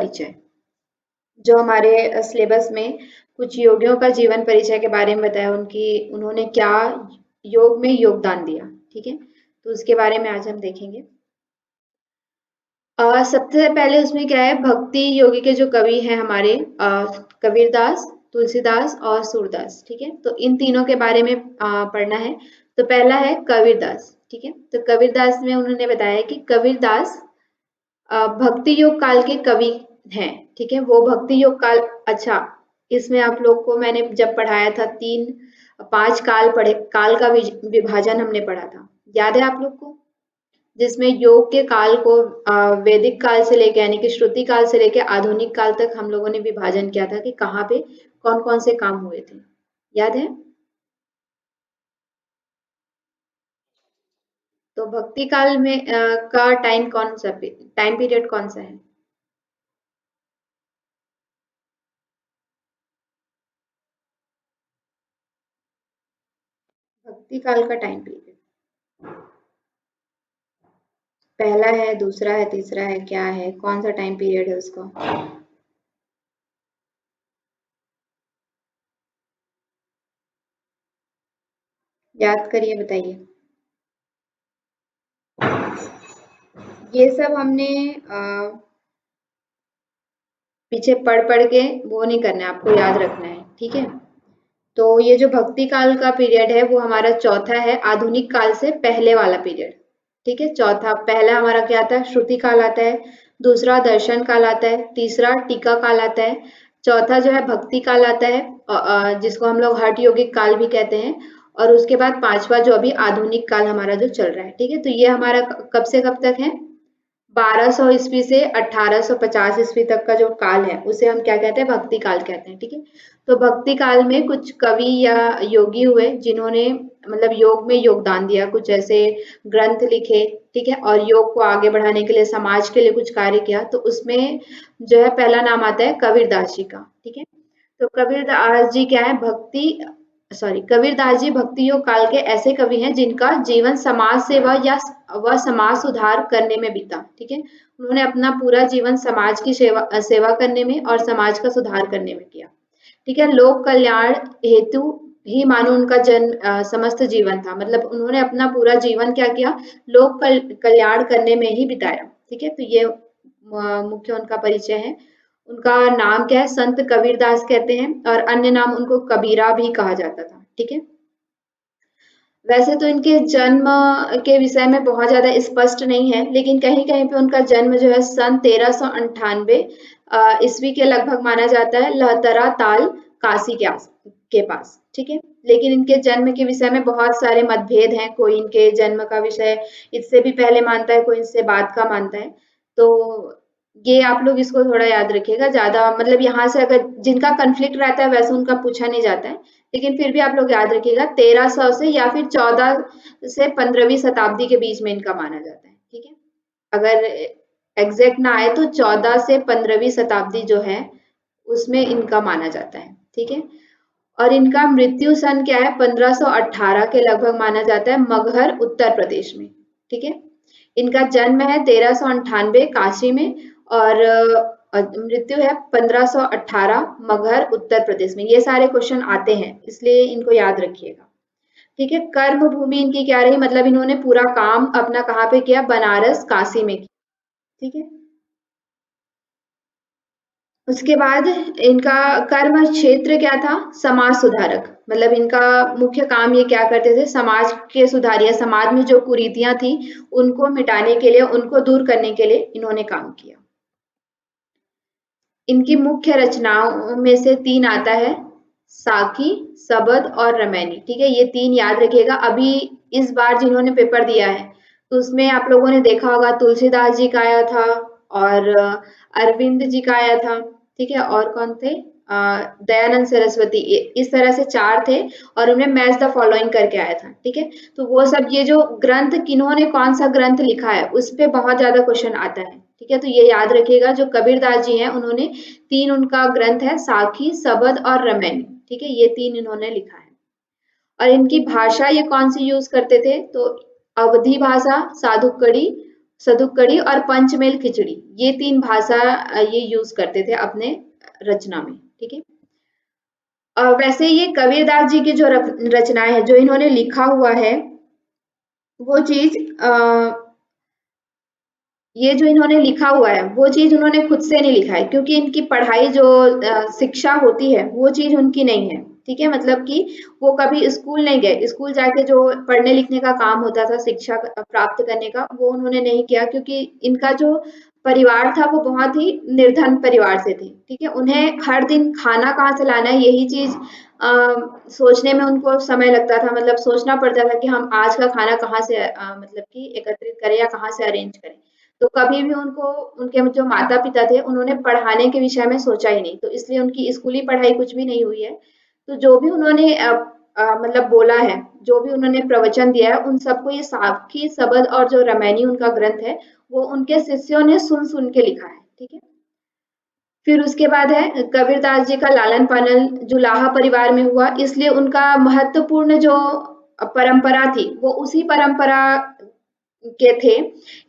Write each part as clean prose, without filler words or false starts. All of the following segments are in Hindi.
परिचय, जो हमारे सिलेबस में कुछ योगियों का जीवन परिचय के बारे में बताया, उन्होंने क्या योग में योगदान दिया। ठीक है, तो उसके बारे में आज हम देखेंगे। सबसे पहले उसमें क्या है, भक्ति योगी के जो कवि हैं हमारे कबीरदास, तुलसीदास और सूरदास। ठीक है, तो इन तीनों के बारे में पढ़ना है। तो पहला है कबीरदास। ठीक है, तो कबीरदास में उन्होंने बताया कि कबीरदास भक्ति योग काल के कवि हैं। ठीक है, वो भक्ति योग काल, अच्छा इसमें आप लोग को मैंने जब पढ़ाया था 5 काल पढ़े, काल का विभाजन हमने पढ़ा था, याद है आप लोग को, जिसमें योग के काल को वैदिक काल से लेके यानी कि श्रुति काल से लेके आधुनिक काल तक हम लोगों ने विभाजन किया था कि कहाँ पे कौन कौन से काम हुए थे, याद है। तो भक्ति काल में का टाइम पीरियड कौन सा है? भक्ति काल का टाइम पीरियड पहला है, दूसरा है, तीसरा है, क्या है, कौन सा टाइम पीरियड है उसको? याद करिए, बताइए। ये सब हमने पीछे पढ़ पढ़ के वो नहीं करना है, आपको याद रखना है। ठीक है, तो ये जो भक्ति काल का पीरियड है वो हमारा चौथा है, आधुनिक काल से पहले वाला पीरियड। ठीक है, चौथा, पहला हमारा क्या आता है, श्रुति काल आता है, दूसरा दर्शन काल आता है, तीसरा टीका काल आता है, चौथा जो है भक्ति काल आता है, जिसको हम लोग हठ योगिक काल भी कहते हैं, और उसके बाद पांचवा जो अभी आधुनिक काल हमारा जो चल रहा है। ठीक है, तो ये हमारा कब से कब तक है, 1200 ईस्वी से 1850 ईस्वी तक का जो काल है उसे हम क्या कहते हैं, भक्ति काल कहते हैं। ठीक है, तो भक्ति काल में कुछ कवि या योगी हुए जिन्होंने मतलब योग में योगदान दिया, कुछ ऐसे ग्रंथ लिखे। ठीक है, और योग को आगे बढ़ाने के लिए, समाज के लिए कुछ कार्य किया, तो उसमें जो है पहला नाम आता है कबीरदास जी का। ठीक है, तो कबीरदास जी क्या है, कबीरदास जी भक्ति योग काल के ऐसे कवि हैं जिनका जीवन समाज सेवा या व समाज सुधार करने में बीता। ठीक है, उन्होंने अपना पूरा जीवन समाज की सेवा करने में और समाज का सुधार करने में किया। ठीक है, लोक कल्याण हेतु ही मानो उनका जन्म समस्त जीवन था, मतलब उन्होंने अपना पूरा जीवन क्या किया, लोक कल्याण करने में ही बिताया। ठीक है, तो ये मुख्य उनका परिचय है। उनका नाम क्या है, संत कबीरदास कहते हैं, और अन्य नाम उनको कबीरा भी कहा जाता था। ठीक है, वैसे तो इनके जन्म के विषय में बहुत ज्यादा स्पष्ट नहीं है, लेकिन कहीं कहीं पे उनका जन्म जो है सन 1398 ईस्वी के लगभग माना जाता है, लहतरा ताल काशी के पास। ठीक है, लेकिन इनके जन्म के विषय में बहुत सारे मतभेद हैं, कोई इनके जन्म का विषय इससे भी पहले मानता है, कोई इससे बाद का मानता है। तो ये आप लोग इसको थोड़ा याद रखिएगा, ज्यादा मतलब यहाँ से अगर जिनका कन्फ्लिक्ट रहता है वैसे उनका पूछा नहीं जाता है, लेकिन फिर भी आप लोग याद रखिएगा 1300 से या फिर 14 से 15वीं शताब्दी के बीच में इनका माना जाता है। ठीक है, अगर एग्जैक्ट ना आए तो 14 से 15वीं शताब्दी जो है उसमें इनका माना जाता है। ठीक है, और इनका मृत्यु सन क्या है, 1518 के लगभग माना जाता है, मगहर उत्तर प्रदेश में। ठीक है, इनका जन्म है 1398 काशी में, और मृत्यु है 1518 मगहर उत्तर प्रदेश में। ये सारे क्वेश्चन आते हैं, इसलिए इनको याद रखिएगा। ठीक है, कर्म भूमि इनकी क्या रही, मतलब इन्होंने पूरा काम अपना कहाँ पे किया, बनारस काशी में किया। ठीक है, उसके बाद इनका कर्म क्षेत्र क्या था, समाज सुधारक, मतलब इनका मुख्य काम ये क्या करते थे, समाज के सुधार या समाज में जो कुरीतियां थी उनको मिटाने के लिए, उनको दूर करने के लिए इन्होंने काम किया। इनकी मुख्य रचनाओं में से 3 आता है, साकी, सबद और रमैनी। ठीक है, ये 3 याद रखिएगा। अभी इस बार जिन्होंने पेपर दिया है तो उसमें आप लोगों ने देखा होगा तुलसीदास जी का आया था, और अरविंद जी का आया था। ठीक है, और कौन थे, दयानंद सरस्वती, इस तरह से 4 थे, और उन्हें मैच द फॉलोइंग करके आया था। ठीक है, तो वो सब, ये जो ग्रंथ किन्होंने कौन सा ग्रंथ लिखा है उस पे बहुत ज्यादा क्वेश्चन आता है। ठीक है, तो ये याद रखिएगा, जो कबीरदास जी हैं उन्होंने 3 उनका ग्रंथ है, साखी, सबद और रमैनी। ठीक है, ये 3 इन्होंने लिखा है। और इनकी भाषा ये कौन सी यूज करते थे, तो अवधी भाषा, साधुकड़ी सदुक्कड़ी और पंचमेल खिचड़ी, ये 3 भाषा ये यूज करते थे अपने रचना में, ठीक है। वैसे ये कबीरदास जी की जो रचनाएं है, जो इन्होंने लिखा हुआ है, वो चीज ये जो इन्होंने लिखा हुआ है वो चीज उन्होंने खुद से नहीं लिखा है, क्योंकि इनकी पढ़ाई जो शिक्षा होती है वो चीज उनकी नहीं है, ठीक है। मतलब कि वो कभी स्कूल नहीं गए, स्कूल जाके जो पढ़ने लिखने का काम होता था, शिक्षा प्राप्त करने का, वो उन्होंने नहीं किया, क्योंकि इनका जो परिवार था वो बहुत ही निर्धन परिवार से थे, ठीक है। उन्हें हर दिन खाना कहाँ से लाना है यही चीज सोचने में उनको समय लगता था, मतलब सोचना पड़ता था कि हम आज का खाना कहाँ से मतलब कि एकत्रित करें या कहाँ से अरेंज करें। तो कभी भी उनको उनके जो माता-पिता थे उन्होंने पढ़ाने के विषय में सोचा ही नहीं, तो इसलिए उनकी स्कूली पढ़ाई कुछ भी नहीं हुई है। तो जो भी उन्होंने मतलब बोला है, जो भी उन्होंने प्रवचन दिया है, उन सबको ये साखी, सबद और जो रामायणी उनका ग्रंथ है, वो उनके शिष्यों ने सुन-सुन के लिखा है, ठीक है। फिर उसके बाद है कबीरदास जी का लालन-पालन जुलाहा परिवार में हुआ, इसलिए उनका महत्वपूर्ण जो परंपरा थी, वो उसी परंपरा के थे।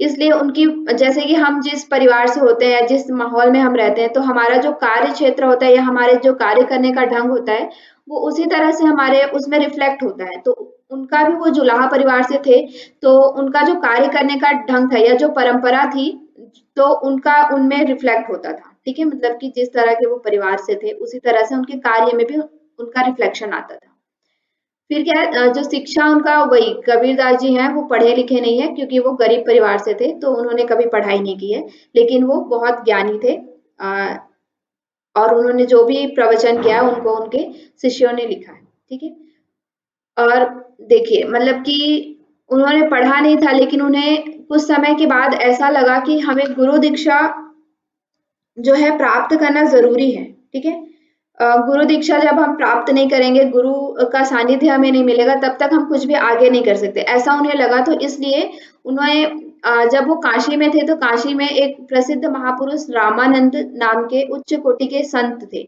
इसलिए उनकी, जैसे कि हम जिस परिवार से होते हैं, जिस माहौल में हम रहते हैं, तो हमारा जो कार्य क्षेत्र होता है या हमारे जो कार्य करने का ढंग होता है, वो उसी तरह से हमारे उसमें रिफ्लेक्ट होता है। तो उनका भी, वो जुलाहा परिवार से थे, तो उनका जो कार्य करने का ढंग था या जो परंपरा थी, तो उनका उनमें रिफ्लेक्ट होता था, ठीक है। मतलब कि जिस तरह के वो परिवार से थे, उसी तरह से उनके कार्य में भी उनका रिफ्लेक्शन आता था। फिर क्या है, जो शिक्षा उनका, वही कबीरदास जी हैं, वो पढ़े लिखे नहीं है, क्योंकि वो गरीब परिवार से थे, तो उन्होंने कभी पढ़ाई नहीं की है, लेकिन वो बहुत ज्ञानी थे। और उन्होंने जो भी प्रवचन किया उनको उनके शिष्यों ने लिखा है, ठीक है। और देखिए, मतलब कि उन्होंने पढ़ा नहीं था, लेकिन उन्हें कुछ समय के बाद ऐसा लगा कि हमें गुरु दीक्षा जो है प्राप्त करना ज़रूरी है, ठीक है। गुरु दीक्षा जब हम प्राप्त नहीं करेंगे, गुरु का सानिध्य हमें नहीं मिलेगा, तब तक हम कुछ भी आगे नहीं कर सकते, ऐसा उन्हें लगा। तो इसलिए उन्होंने जब वो काशी में थे, तो काशी में एक प्रसिद्ध महापुरुष रामानंद नाम के उच्च कोटि के संत थे।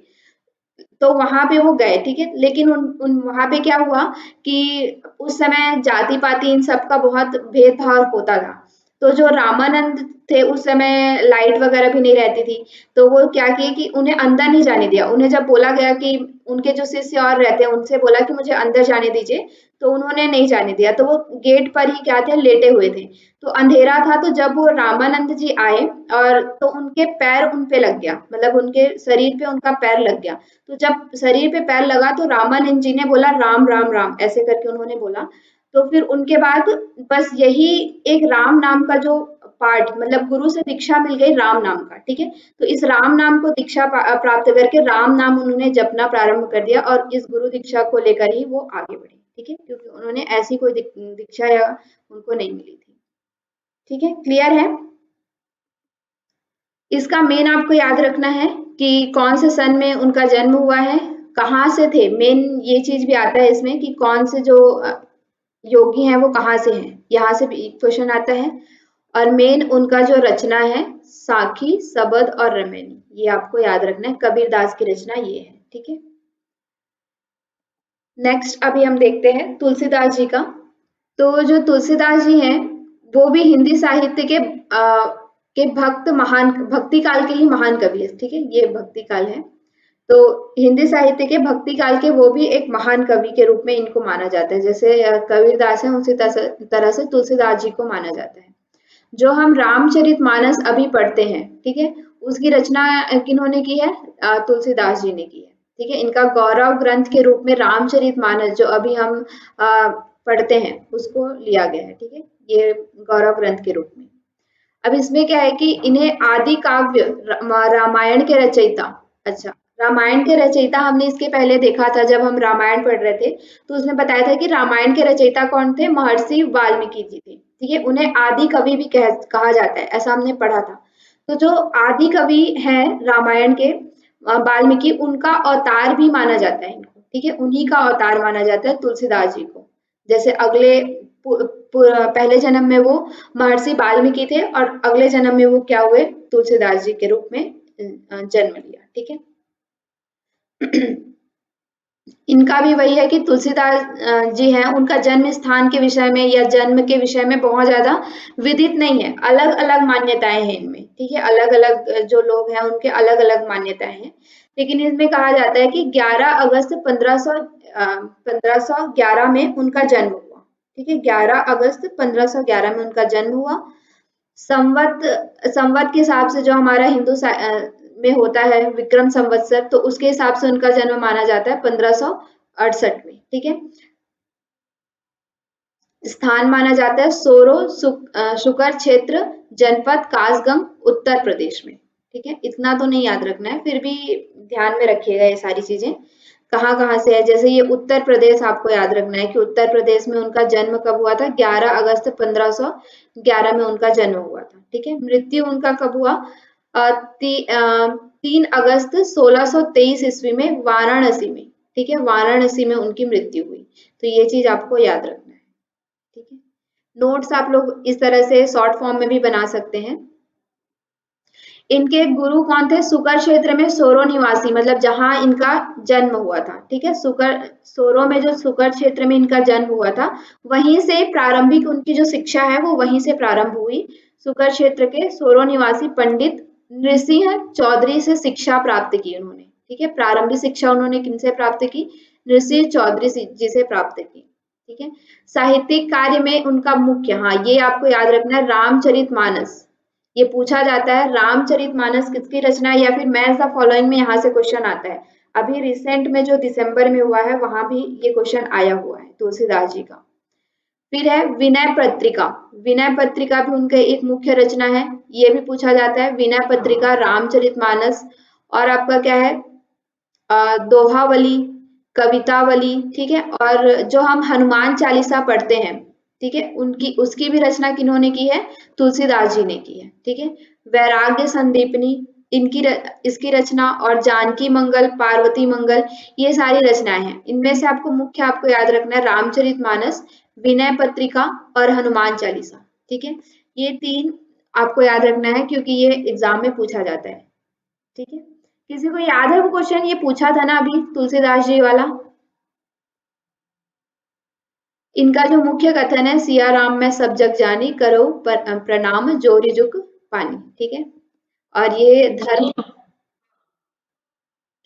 तो वहाँ पे वो गए, ठीक है। लेकिन उन उन वहाँ पे क्या हुआ कि उस समय जाति-पाति इन सब का बहुत भेदभाव होता था। तो जो रामानंद थे, उस समय लाइट वगैरह भी नहीं रहती थी, तो वो क्या किए कि उन्हें अंदर नहीं जाने दिया। उन्हें जब बोला गया कि उनके जो शिष्य और रहते हैं, उनसे बोला कि मुझे अंदर जाने दीजिए, तो उन्होंने नहीं जाने दिया। तो वो गेट पर ही क्या थे, लेटे हुए थे। तो अंधेरा था, तो जब वो रामानंद जी आए, और तो उनके पैर उन पे लग गया, मतलब उनके शरीर पे उनका पैर लग गया। तो जब शरीर पे पैर लगा, तो रामानंद जी ने बोला राम राम राम, ऐसे करके उन्होंने बोला। तो फिर उनके बाद बस यही एक राम नाम का जो पाठ, मतलब गुरु से दीक्षा मिल गई राम नाम का, ठीक है। तो इस राम नाम को दीक्षा प्राप्त करके राम नाम उन्होंने जपना प्रारंभ कर दिया, और इस गुरु दीक्षा को लेकर ही वो आगे बढ़े, ठीक है, क्योंकि उन्होंने ऐसी कोई दीक्षा या उनको नहीं मिली थी, ठीक है। क्लियर है? इसका मेन आपको याद रखना है कि कौन से सन में उनका जन्म हुआ है, कहाँ से थे, मेन ये चीज भी आता है इसमें कि कौन से जो योगी हैं वो कहाँ से हैं, यहाँ से भी क्वेश्चन आता है। और मेन उनका जो रचना है, साखी, सबद और रामायणी, ये आपको याद रखना है। कबीरदास की रचना ये है, ठीक है। नेक्स्ट अभी हम देखते हैं तुलसीदास जी का। तो जो तुलसीदास जी हैं, वो भी हिंदी साहित्य के भक्ति काल के ही महान कवि है, ठीक है। ये भक्ति काल है, तो हिंदी साहित्य के भक्ति काल के वो भी एक महान कवि के रूप में इनको माना जाता है। जैसे कबीरदास है, उसी तरह से तुलसीदास जी को माना जाता है। जो हम रामचरितमानस अभी पढ़ते हैं, ठीक है, उसकी रचना किन्होंने की है? तुलसीदास जी ने की है, ठीक है। इनका गौरव ग्रंथ के रूप में रामचरितमानस जो अभी हम पढ़ते हैं, उसको लिया गया है, ठीक है, ये गौरव ग्रंथ के रूप में। अब इसमें क्या है कि इन्हें आदि काव्य रामायण के रचयिता, अच्छा, रामायण के रचयिता हमने इसके पहले देखा था जब हम रामायण पढ़ रहे थे, तो उसमें बताया था कि रामायण के रचयिता कौन थे? महर्षि वाल्मीकि जी थे, ठीक है। उन्हें आदि कवि भी कहा जाता है, ऐसा हमने पढ़ा था। तो जो आदि कवि हैं रामायण के, वाल्मीकि, उनका अवतार भी माना जाता है इनको, ठीक है। उन्हीं का अवतार माना जाता है तुलसीदास जी को। जैसे अगले पहले जन्म में वो महर्षि वाल्मीकि थे, और अगले जन्म में वो क्या हुए? तुलसीदास जी के रूप में जन्म लिया, ठीक है। इनका भी वही है कि तुलसीदास जी हैं, उनका जन्म स्थान के विषय में या जन्म के विषय में बहुत ज्यादा विदित नहीं है, अलग अलग मान्यताएं हैं इनमें, ठीक है, अलग अलग जो लोग हैं उनके अलग अलग मान्यताएं हैं। लेकिन इसमें कहा जाता है कि 11 अगस्त 1511 में उनका जन्म हुआ, ठीक है, 11 अगस्त 1511 में उनका जन्म हुआ। संवत संवत के हिसाब से जो हमारा में होता है विक्रम संवत्सर, तो उसके हिसाब से उनका जन्म माना जाता है 1568 में, ठीक है। स्थान माना जाता है सोरो शुकर क्षेत्र, जनपद कासगंज, उत्तर प्रदेश में, ठीक है। इतना तो नहीं याद रखना है, फिर भी ध्यान में रखिएगा ये सारी चीजें कहाँ कहाँ से है। जैसे ये उत्तर प्रदेश आपको याद रखना है कि उत्तर प्रदेश में उनका जन्म कब हुआ था, 11 अगस्त 1511 में उनका जन्म हुआ था, ठीक है। मृत्यु उनका कब हुआ, 3 अगस्त 1623 ईस्वी में वाराणसी में, ठीक है, वाराणसी में उनकी मृत्यु हुई। तो ये चीज आपको याद रखना है, ठीक है। नोट्स आप लोग इस तरह से शॉर्ट फॉर्म में भी बना सकते हैं। इनके गुरु कौन थे, सुकर क्षेत्र में सोरो निवासी, मतलब जहां इनका जन्म हुआ था, ठीक है, सुकर सोरो में जो सुकर क्षेत्र में इनका जन्म हुआ था, वहीं से प्रारंभिक उनकी जो शिक्षा है वो वहीं से प्रारंभ हुई। सुकर क्षेत्र के सोरो निवासी पंडित नृसिंह चौधरी से शिक्षा प्राप्त की उन्होंने, ठीक है। प्रारंभिक शिक्षा उन्होंने किनसे प्राप्त की, नृसिंह चौधरी जी से प्राप्त की, ठीक है। साहित्यिक कार्य में उनका मुख्य, हाँ ये आपको याद रखना है, रामचरितमानस, ये पूछा जाता है रामचरितमानस किसकी रचना है, या फिर मैच द फॉलोइंग में यहाँ से क्वेश्चन आता है। अभी रिसेंट में जो दिसंबर में हुआ है वहां भी ये क्वेश्चन आया हुआ है तुलसीदास जी का। फिर है विनय पत्रिका, विनय पत्रिका भी उनके एक मुख्य रचना है, ये भी पूछा जाता है, विनय पत्रिका, रामचरितमानस, और आपका क्या है, दोहावली, कवितावली, ठीक है। और जो हम हनुमान चालीसा पढ़ते हैं, ठीक है, उनकी उसकी भी रचना किन्होंने की है, तुलसीदास जी ने की है, ठीक है। वैराग्य संदीपनी, इसकी रचना, और जानकी मंगल, पार्वती मंगल, ये सारी रचनाएं हैं। इनमें से आपको मुख्य आपको याद रखना है रामचरितमानस, विनय पत्रिका और हनुमान चालीसा, ठीक है। ये 3 आपको याद रखना है क्योंकि ये एग्जाम में पूछा जाता है, ठीक है। किसी को याद है वो क्वेश्चन, ये पूछा था ना अभी तुलसीदास जी वाला। इनका जो मुख्य कथन है, सिया राम मैं सब जग जानी, करो प्रणाम जोरी जुग पानी, ठीक है। और ये धर्म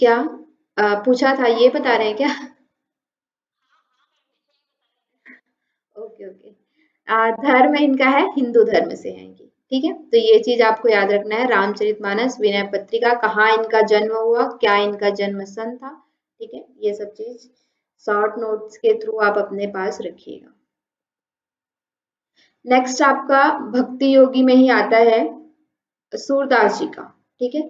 क्या पूछा था, ये बता रहे हैं क्या? Okay okay. धर्म इनका है, हिंदू धर्म से है ये, ठीक है। तो ये चीज आपको याद रखना है, रामचरितमानस, विनय पत्रिका, कहाँ इनका जन्म हुआ, क्या इनका जन्म सन था, ठीक है। ये सब चीज शॉर्ट नोट्स के थ्रू आप अपने पास रखिएगा। नेक्स्ट आपका भक्ति योगी में ही आता है सूरदास जी का, ठीक है।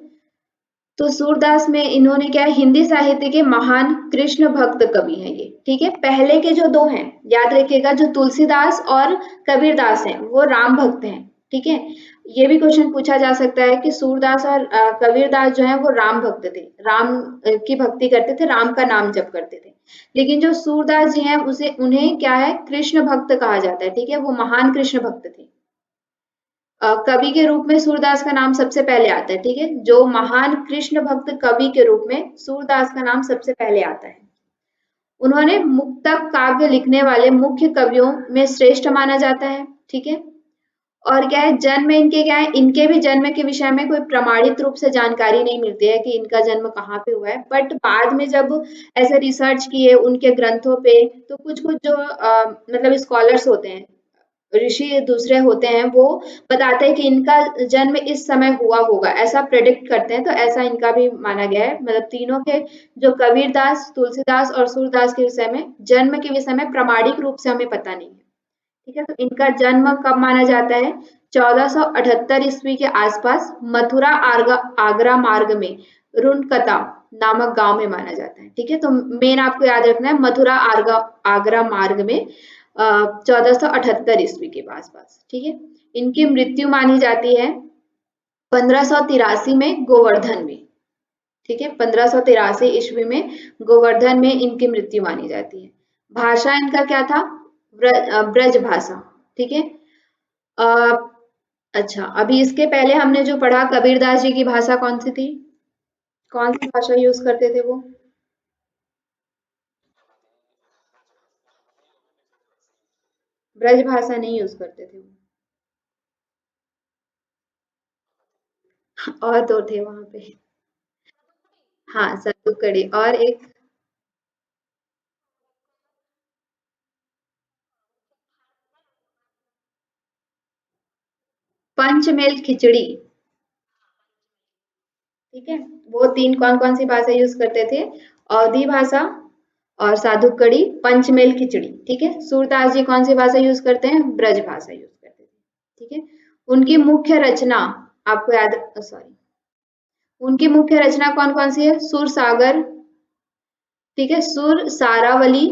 तो सूरदास में इन्होंने क्या है, हिंदी साहित्य के महान कृष्ण भक्त कवि हैं ये, ठीक है। पहले के जो 2 हैं याद रखिएगा, जो तुलसीदास और कबीरदास हैं वो राम भक्त हैं, ठीक है। ये भी क्वेश्चन पूछा जा सकता है कि सूरदास और कबीरदास जो है वो राम भक्त थे, राम की भक्ति करते थे, राम का नाम जप करते थे। लेकिन जो सूरदास जी हैं उसे उन्हें क्या है, कृष्ण भक्त कहा जाता है, ठीक है, वो महान कृष्ण भक्त थे। कवि के रूप में सूरदास का नाम सबसे पहले आता है, ठीक है। जो महान कृष्ण भक्त कवि के रूप में सूरदास का नाम सबसे पहले आता है। उन्होंने मुक्तक काव्य लिखने वाले मुख्य कवियों में श्रेष्ठ माना जाता है, ठीक है। और क्या है, जन्म इनके क्या है, इनके भी जन्म के विषय में कोई प्रमाणित रूप से जानकारी नहीं मिलती है कि इनका जन्म कहाँ पे हुआ है, बट बाद में जब ऐसे रिसर्च किए उनके ग्रंथों पे, तो कुछ कुछ जो मतलब स्कॉलर्स होते हैं, ऋषि दूसरे होते हैं, वो बताते हैं कि इनका जन्म इस समय हुआ होगा, ऐसा प्रेडिक्ट करते हैं। तो ऐसा इनका भी माना गया है, मतलब तीनों के, जो कबीरदास, तुलसीदास और सूरदास के विषय में, जन्म के विषय में प्रामाणिक रूप से हमें पता नहीं है, ठीक है। तो इनका जन्म कब माना जाता है, 1478 ईस्वी के आसपास मथुरा आगरा मार्ग में रुनकता नामक गांव में माना जाता है, ठीक है। तो मेन आपको याद रखना है, मथुरा आगरा मार्ग में 1478 ईस्वी के आसपास, ठीक है। इनकी मृत्यु मानी जाती है 1583 में गोवर्धन में, ठीक है, 1583 ईस्वी में गोवर्धन में इनकी मृत्यु मानी जाती है। भाषा इनका क्या था, ब्रज भाषा, ठीक है। अच्छा, अभी इसके पहले हमने जो पढ़ा, कबीरदास जी की भाषा कौन सी थी, कौन सी भाषा यूज करते थे वो? ब्रजभाषा नहीं यूज करते थे वो। और दो थे वहां पे। हाँ, सतुकड़ी और एक पंचमेल खिचड़ी। ठीक है, वो तीन कौन कौन सी भाषा यूज करते थे? अवधी भाषा और साधुकड़ी, पंचमेल खिचड़ी। ठीक है, सूरदास जी कौन सी भाषा यूज करते हैं? ब्रज भाषा यूज करते थे। ठीक है, उनकी मुख्य रचना आपको याद, सॉरी, उनकी मुख्य रचना कौन कौन सी है? सुर सागर, ठीक है, सुर सारावली,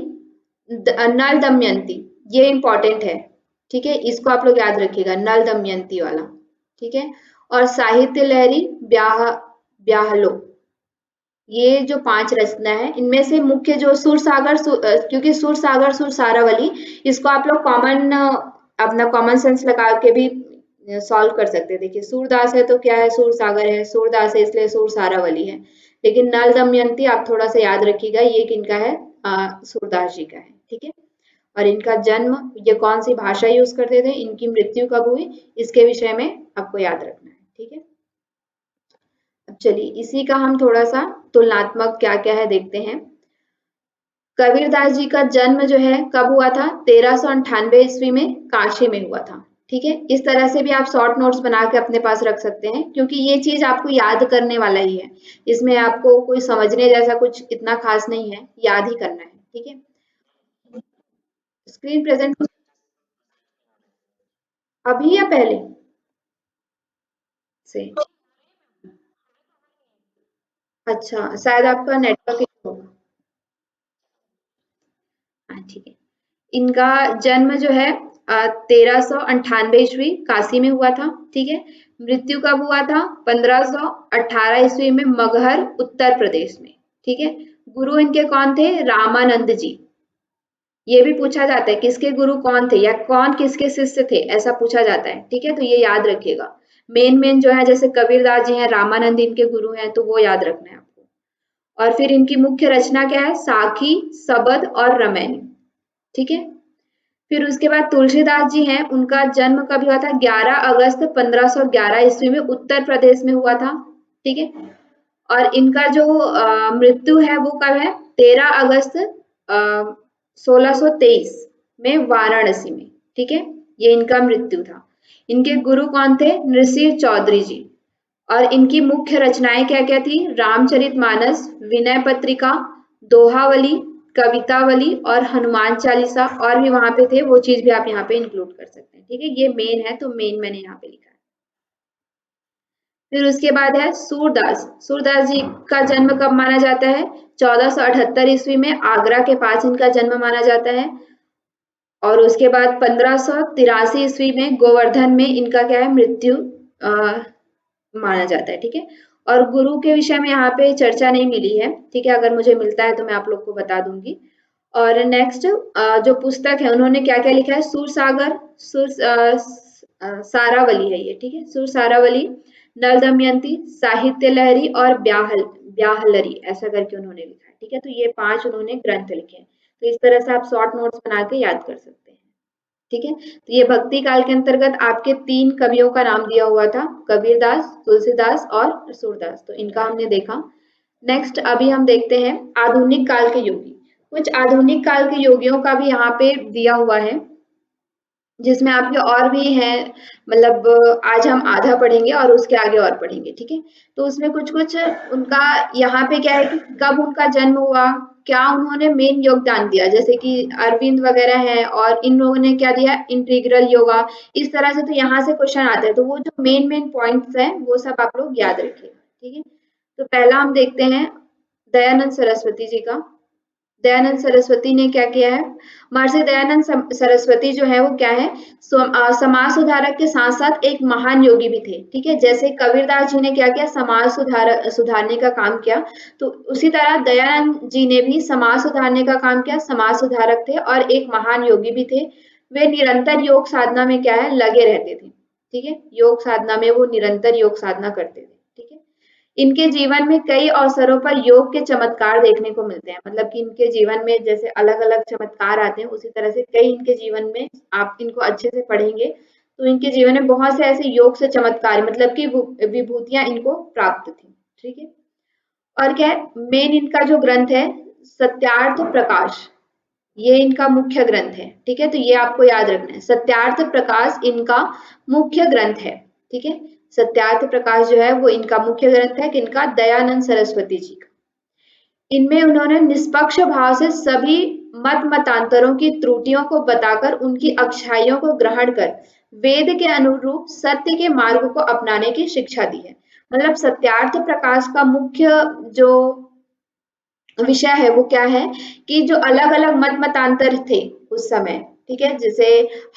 नल दमयंती, ये इंपॉर्टेंट है। ठीक है, इसको आप लोग याद रखिएगा, नल दमयंती वाला। ठीक है, और साहित्य लहरी, ब्याह ब्याहलो, ये जो पांच रचना है इनमें से मुख्य जो सुर सागर क्योंकि सुर सागर सुर सारावली, इसको आप लोग कॉमन अपना कॉमन सेंस लगा के भी सॉल्व कर सकते हैं। देखिए, सूरदास है तो क्या है? सुर सागर है, सूरदास है इसलिए सुर सारावली है। लेकिन नल दमयंती आप थोड़ा सा याद रखिएगा, ये किनका है? सूरदास जी का है। ठीक है, और इनका जन्म, ये कौन सी भाषा यूज करते थे, इनकी मृत्यु कब हुई, इसके विषय में आपको याद रखना है। ठीक है, अब चलिए इसी का हम थोड़ा सा तुलनात्मक क्या क्या है देखते हैं। कबीरदास जी का जन्म जो है कब हुआ था? 1398 ईस्वी में काशी में हुआ था। ठीक है, इस तरह से भी आप शॉर्ट नोट्स बना के अपने पास रख सकते हैं, क्योंकि ये चीज आपको याद करने वाला ही है। इसमें आपको कोई समझने जैसा कुछ इतना खास नहीं है, याद ही करना है। ठीक है, स्क्रीन प्रेजेंट अभी या पहले से? अच्छा, शायद आपका नेटवर्क होगा। हाँ, ठीक है, इनका जन्म जो है 1398 ईस्वी काशी में हुआ था। ठीक है, मृत्यु कब हुआ था? 1518 ईस्वी में मगहर उत्तर प्रदेश में। ठीक है, गुरु इनके कौन थे? रामानंद जी। ये भी पूछा जाता है किसके गुरु कौन थे, या कौन किसके शिष्य थे, ऐसा पूछा जाता है। ठीक है, तो ये याद रखिएगा। मेन मेन जो है, जैसे कबीरदास जी हैं, रामानंद इनके गुरु हैं, तो वो याद रखना है आपको। और फिर इनकी मुख्य रचना क्या है? साखी, सबद और रामायण। ठीक है, फिर उसके बाद तुलसीदास जी हैं, उनका जन्म कब हुआ था? 11 अगस्त 1511 ईस्वी में उत्तर प्रदेश में हुआ था। ठीक है, और इनका जो मृत्यु है वो कब है? 13 अगस्त 1623 में वाराणसी में। ठीक है, ये इनका मृत्यु था। इनके गुरु कौन थे? नृसिंह चौधरी जी। और इनकी मुख्य रचनाएं क्या क्या थी? रामचरितमानस, विनय पत्रिका, दोहावली, कवितावली और हनुमान चालीसा, और भी वहां पे थे, वो चीज भी आप यहाँ पे इंक्लूड कर सकते हैं। ठीक है, ये मेन है तो मेन मैंने यहाँ पे लिखा है। फिर उसके बाद है सूरदास। सूरदास जी का जन्म कब माना जाता है? 1478 ईस्वी में आगरा के पास इनका जन्म माना जाता है। और उसके बाद 1583 ईस्वी में गोवर्धन में इनका क्या है? मृत्यु माना जाता है। ठीक है, और गुरु के विषय में यहाँ पे चर्चा नहीं मिली है। ठीक है, अगर मुझे मिलता है तो मैं आप लोग को बता दूंगी। और नेक्स्ट जो पुस्तक है, उन्होंने क्या क्या लिखा है? सुर सागर, सारावली है ये। ठीक है, सुर सारावली, नल दमयंती, साहित्य लहरी और ब्याहलरी, ऐसा करके उन्होंने लिखा है। ठीक है, तो ये पांच उन्होंने ग्रंथ लिखे हैं। तो इस तरह से आप शॉर्ट नोट्स बना के याद कर सकते हैं। ठीक है, तो ये भक्ति काल के अंतर्गत आपके तीन कवियों का नाम दिया हुआ था, कबीरदास, तुलसीदास और सूरदास, तो इनका हमने देखा। नेक्स्ट अभी हम देखते हैं आधुनिक काल के योगी। कुछ आधुनिक काल के योगियों का भी यहाँ पे दिया हुआ है, जिसमें आपके और भी हैं। मतलब आज हम आधा पढ़ेंगे और उसके आगे और पढ़ेंगे। ठीक है, तो उसमें कुछ कुछ उनका यहाँ पे क्या है कि कब उनका जन्म हुआ, क्या उन्होंने मेन योगदान दिया, जैसे कि अरविंद वगैरह हैं, और इन लोगों ने क्या दिया? इंटीग्रल योगा। इस तरह से तो यहाँ से क्वेश्चन आते हैं, तो वो जो मेन मेन पॉइंट्स हैं वो सब आप लोग याद रखिएगा। ठीक है, तो पहला हम देखते हैं दयानंद सरस्वती जी का। दयानंद सरस्वती ने क्या किया है? महर्षि दयानंद सरस्वती जो है वो क्या है? समाज सुधारक के साथ साथ एक महान योगी भी थे। ठीक है, जैसे कबीरदास जी ने क्या किया? समाज सुधारने का काम किया, तो उसी तरह दयानंद जी ने भी समाज सुधारने का काम किया, समाज सुधारक थे और एक महान योगी भी थे। वे निरंतर योग साधना में क्या है? लगे रहते थे। ठीक है, योग साधना में वो निरंतर योग साधना करते थे। ठीक है, इनके जीवन में कई अवसरों पर योग के चमत्कार देखने को मिलते हैं, मतलब कि इनके जीवन में जैसे अलग-अलग चमत्कार आते हैं, उसी तरह से कई इनके जीवन में आप इनको अच्छे से पढ़ेंगे तो इनके जीवन में बहुत से ऐसे योग से चमत्कार मतलब कि विभूतियां इनको प्राप्त थी। ठीक है, और क्या है मेन इनका जो ग्रंथ है सत्यार्थ प्रकाश, ये इनका मुख्य ग्रंथ है। ठीक है, तो ये आपको याद रखना है, सत्यार्थ प्रकाश इनका मुख्य ग्रंथ है। ठीक है, सत्यार्थ प्रकाश जो है वो इनका मुख्य ग्रंथ है, किनका, दयानंद सरस्वती जी का। इनमें उन्होंने निष्पक्ष भाव से सभी मत मतांतरों की त्रुटियों को बताकर उनकी अच्छाइयों को ग्रहण कर वेद के अनुरूप सत्य के मार्ग को अपनाने की शिक्षा दी है। मतलब सत्यार्थ प्रकाश का मुख्य जो विषय है वो क्या है कि जो अलग अलग मत मतांतर थे उस समय, ठीक है, जैसे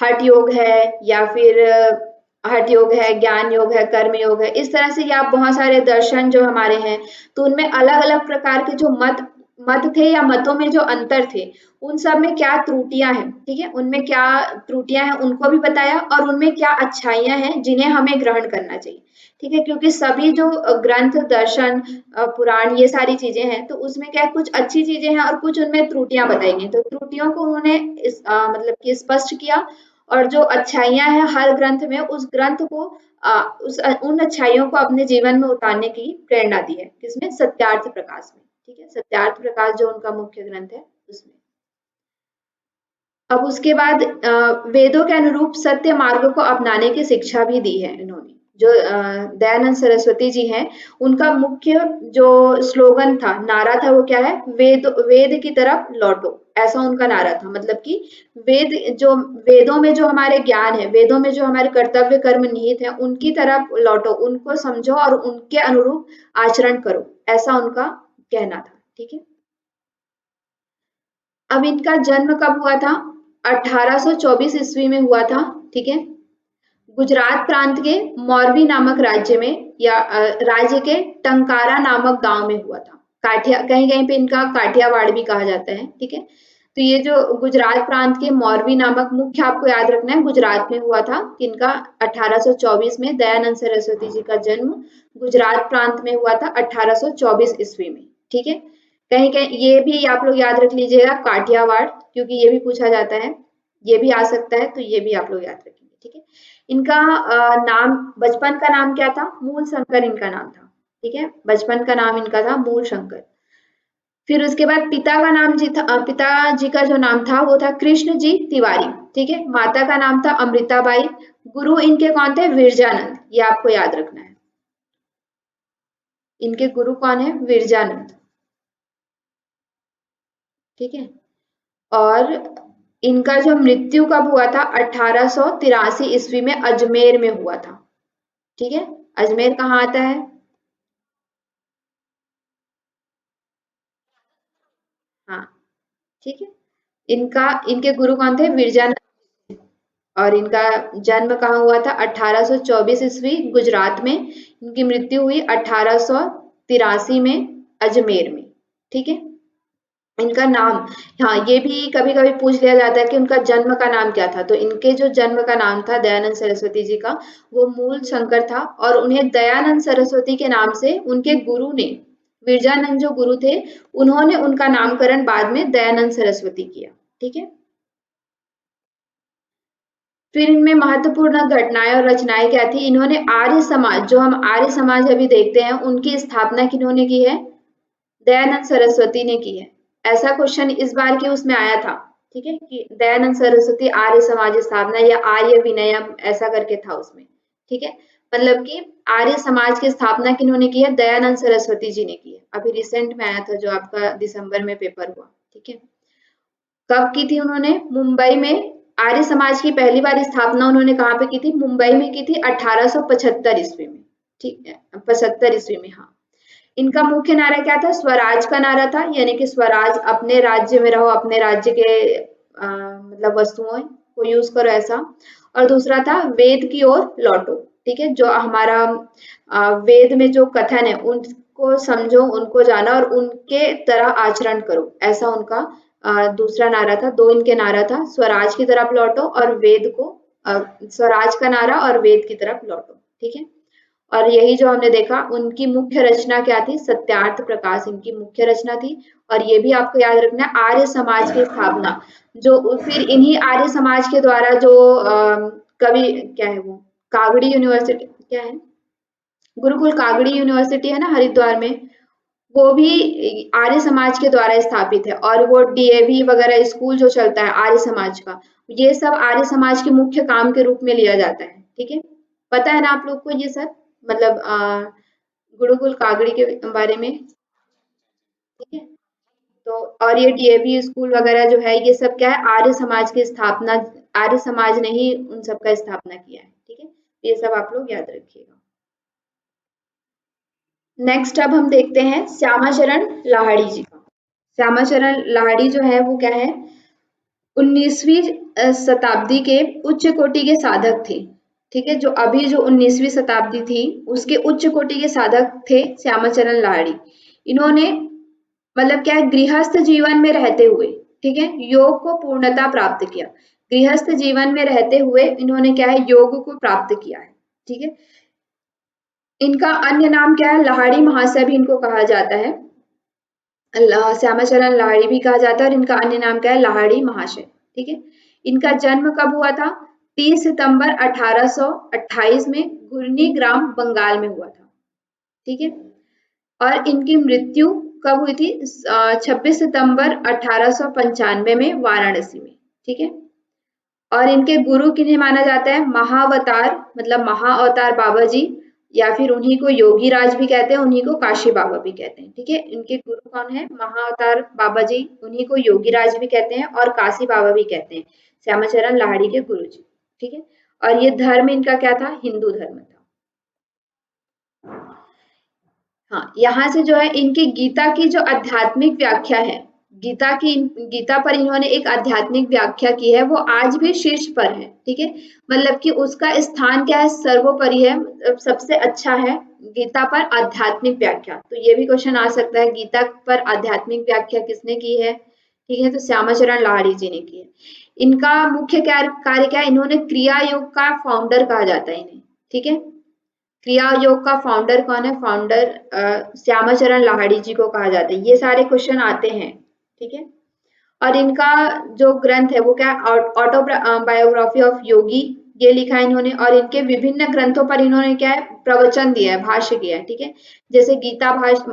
हठ योग है या फिर हठ योग है, ज्ञान योग है, कर्म योग है, इस तरह से या बहुत सारे दर्शन जो हमारे हैं, तो उनमें अलग अलग प्रकार के जो मत मत थे या मतों में जो अंतर थे उन सब में क्या त्रुटियां हैं, ठीक है, उनमें क्या त्रुटियां हैं उनको भी बताया और उनमें क्या अच्छाइयां हैं जिन्हें हमें ग्रहण करना चाहिए। ठीक है, क्योंकि सभी जो ग्रंथ दर्शन पुराण ये सारी चीजें हैं तो उसमें क्या कुछ अच्छी चीजें हैं और कुछ उनमें त्रुटियां बताई गई, तो त्रुटियों को उन्होंने मतलब कि स्पष्ट किया और जो अच्छाइयां हैं हर ग्रंथ में उस ग्रंथ को उन अच्छाइयों को अपने जीवन में उतारने की प्रेरणा दी है, किसमें, सत्यार्थ प्रकाश में। ठीक है, सत्यार्थ प्रकाश जो उनका मुख्य ग्रंथ है उसमें। अब उसके बाद वेदों के अनुरूप सत्य मार्ग को अपनाने की शिक्षा भी दी है इन्होंने। जो दयानंद सरस्वती जी हैं उनका मुख्य जो स्लोगन था, नारा था, वो क्या है, वेद वेद की तरफ लौटो, ऐसा उनका नारा था। मतलब कि वेदों में जो हमारे ज्ञान है, वेदों में जो हमारे कर्तव्य कर्म निहित है उनकी तरफ लौटो, उनको समझो और उनके अनुरूप आचरण करो, ऐसा उनका कहना था। ठीक है, अब इनका जन्म कब हुआ था, 1824 ईस्वी में हुआ था। ठीक है, गुजरात प्रांत के मोरबी नामक राज्य में या राज्य के टंकारा नामक गांव में हुआ था। काठिया कहीं कहीं पे इनका काठियावाड़ भी कहा जाता है। ठीक है, तो ये जो गुजरात प्रांत के मोरबी नामक, मुख्य आपको याद रखना है गुजरात में हुआ था, इनका 1824 में दयानंद सरस्वती जी का जन्म गुजरात प्रांत में हुआ था 1824 ईस्वी में। ठीक है, कहीं कहीं ये भी आप लोग याद रख लीजिएगा काठियावाड़, क्योंकि ये भी पूछा जाता है, ये भी आ सकता है, तो ये भी आप लोग याद रखेंगे। ठीक है, इनका नाम, बचपन का नाम क्या था, मूल शंकर इनका नाम था। ठीक है, बचपन का नाम इनका था मूल शंकर। फिर उसके बाद पिता का नाम जी था, पिताजी का जो नाम था वो था कृष्ण जी तिवारी। ठीक है, माता का नाम था अमृताबाई। गुरु इनके कौन थे, विरजानंद, ये आपको याद रखना है। इनके गुरु कौन है, विरजानंद। ठीक है, और इनका जो मृत्यु कब हुआ था, 1883 ईस्वी में अजमेर में हुआ था। ठीक है, अजमेर कहाँ आता है, हाँ, ठीक है, इनका इनके गुरु कौन थे, विरजानंद। और इनका जन्म कहाँ हुआ था, 1824 ईस्वी गुजरात में। इनकी मृत्यु हुई 1883 में अजमेर में। ठीक है, इनका नाम, हाँ, ये भी कभी कभी पूछ लिया जाता है कि उनका जन्म का नाम क्या था, तो इनके जो जन्म का नाम था दयानंद सरस्वती जी का, वो मूल शंकर था और उन्हें दयानंद सरस्वती के नाम से उनके गुरु ने, विरजानंद जो गुरु थे, उन्होंने उनका नामकरण बाद में दयानंद सरस्वती किया। ठीक है, फिर इनमें महत्वपूर्ण घटनाएं और रचनाएं क्या थी, इन्होंने आर्य समाज, जो हम आर्य समाज अभी देखते हैं, उनकी स्थापना किन्होंने की है, दयानंद सरस्वती ने की है। ऐसा क्वेश्चन इस बार के उसमें आया था। ठीक है, कि दयानंद सरस्वती आर्य समाज स्थापना या आर्य विनयम ऐसा करके था उसमें। ठीक है, मतलब कि आर्य समाज की स्थापना किन्होंने की है, दयानंद सरस्वती जी ने की है। अभी रिसेंट में आया था जो आपका दिसंबर में पेपर हुआ। ठीक है, कब की थी उन्होंने, मुंबई में। आर्य समाज की पहली बार स्थापना उन्होंने कहाँ पे की थी, मुंबई में की थी 1875 ईस्वी में। ठीक है, 75 ईस्वी में, हाँ। इनका मुख्य नारा क्या था, स्वराज का नारा था, यानी कि स्वराज, अपने राज्य में रहो, अपने राज्य के मतलब वस्तुओं को यूज करो, ऐसा। और दूसरा था वेद की ओर लौटो। ठीक है, जो हमारा वेद में जो कथन है उनको समझो, उनको जाना और उनके तरह आचरण करो, ऐसा उनका दूसरा नारा था। दो इनके नारा था, स्वराज की तरफ लौटो और वेद को, स्वराज का नारा और वेद की तरफ लौटो। ठीक है, और यही जो हमने देखा, उनकी मुख्य रचना क्या थी? सत्यार्थ प्रकाश इनकी मुख्य रचना थी। और ये भी आपको याद रखना, आर्य समाज की स्थापना, जो फिर इन्हीं आर्य समाज के द्वारा जो कवि क्या है वो, कागड़ी यूनिवर्सिटी क्या है, गुरुकुल कागड़ी यूनिवर्सिटी है ना हरिद्वार में, वो भी आर्य समाज के द्वारा स्थापित है। और वो डीएवी वगैरह स्कूल जो चलता है आर्य समाज का, ये सब आर्य समाज के मुख्य काम के रूप में लिया जाता है। ठीक है, पता है ना आप लोग को ये सब, मतलब गुरुकुल कागड़ी के बारे में? ठीक है, तो और ये डीएवी स्कूल वगैरह जो है, ये सब क्या है? आर्य समाज की स्थापना, आर्य समाज ने ही उन सब का स्थापना किया है। ठीक है, ये सब आप लोग याद रखिएगा। नेक्स्ट अब हम देखते हैं श्यामाचरण लाहिड़ी जी का। श्यामाचरण लाहिड़ी जो है वो क्या है? 19वीं शताब्दी के उच्च कोटि के साधक थे। ठीक है, जो अभी जो 19वीं शताब्दी थी उसके उच्च कोटि के साधक थे श्यामाचरण लाहिड़ी। इन्होंने मतलब क्या है, गृहस्थ जीवन में रहते हुए, ठीक है, योग को पूर्णता प्राप्त किया। गृहस्थ जीवन में रहते हुए इन्होंने क्या है, योग को प्राप्त किया है। ठीक है, इनका अन्य नाम क्या है? लाहिड़ी महाशय भी इनको कहा जाता है, श्यामाचरण लाहिड़ी भी कहा जाता है, और इनका अन्य नाम क्या है? लाहिड़ी महाशय। ठीक है, इनका जन्म कब हुआ था? 30 सितंबर 1828 में घुर्नी ग्राम बंगाल में हुआ था। ठीक है, और इनकी मृत्यु कब हुई थी? 26 सितंबर 1895 में वाराणसी में। ठीक है, और इनके गुरु किन्हें माना जाता है? महाअवतार, मतलब महाअवतार बाबा जी, या फिर उन्हीं को योगी राज भी कहते हैं, उन्हीं को काशी बाबा भी कहते हैं। ठीक है, इनके गुरु कौन है? महाअवतार बाबा जी, उन्हीं को योगी राज भी कहते हैं और काशी बाबा भी कहते हैं, श्यामाचरण लाहिड़ी के गुरु जी। ठीक है, और ये धर्म इनका क्या था? हिंदू धर्म था। हाँ, यहाँ से जो है इनकी गीता की जो आध्यात्मिक व्याख्या है, गीता पर इन्होंने एक आध्यात्मिक व्याख्या की है, वो आज भी शीर्ष पर है। ठीक है, मतलब कि उसका स्थान क्या है? सर्वोपरि है, सबसे अच्छा है गीता पर आध्यात्मिक व्याख्या। तो ये भी क्वेश्चन आ सकता है, गीता पर आध्यात्मिक व्याख्या किसने की है? ठीक है, तो श्यामाचरण लाहिड़ी जी ने की है। इनका मुख्य कार्य क्या है? इन्होंने क्रिया योग का फाउंडर कहा जाता है इन्हें। ठीक है, क्रिया योग का फाउंडर कौन है? फाउंडर श्यामाचरण लाहिड़ी जी को कहा जाता है। ये सारे क्वेश्चन आते हैं। ठीक है, और इनका जो ग्रंथ है वो क्या? ऑटो बायोग्राफी ऑफ योगी, ये लिखा है इन्होंने। और इनके विभिन्न ग्रंथों पर इन्होंने क्या है? प्रवचन दिया है, भाष्य किया है। ठीक है, जैसे गीता भाष्य,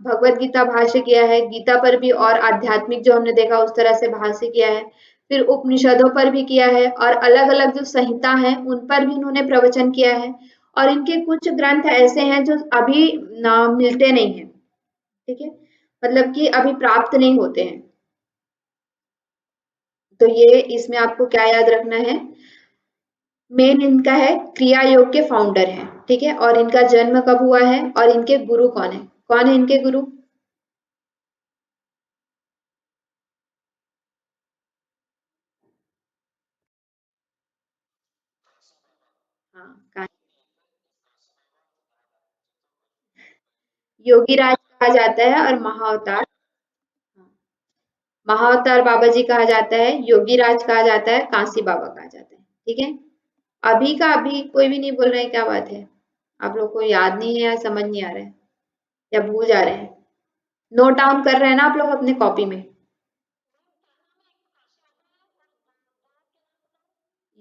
भगवत गीता भाष्य किया है, गीता पर भी, और आध्यात्मिक जो हमने देखा उस तरह से भाष्य किया है। फिर उपनिषदों पर भी किया है, और अलग अलग जो संहिता है उन पर भी उन्होंने प्रवचन किया है। और इनके कुछ ग्रंथ ऐसे हैं जो अभी मिलते नहीं है। ठीक है, मतलब कि अभी प्राप्त नहीं होते हैं। तो ये इसमें आपको क्या याद रखना है? मेन इनका है क्रिया योग के फाउंडर हैं। ठीक है, और इनका जन्म कब हुआ है, और इनके गुरु कौन है? कौन है इनके गुरु? हाँ, योगी राज कहा जाता है, और महाअवतार, महाअवतार बाबा जी कहा जाता है, योगी राज कहा जाता है, कांसी बाबा कहा जाता है। ठीक है, अभी का अभी कोई भी नहीं बोल रहे हैं, क्या बात है? आप लोग को याद नहीं है या समझ नहीं आ रहा है, या भूल जा रहे हैं? नोट डाउन कर रहे हैं ना आप लोग अपने कॉपी में?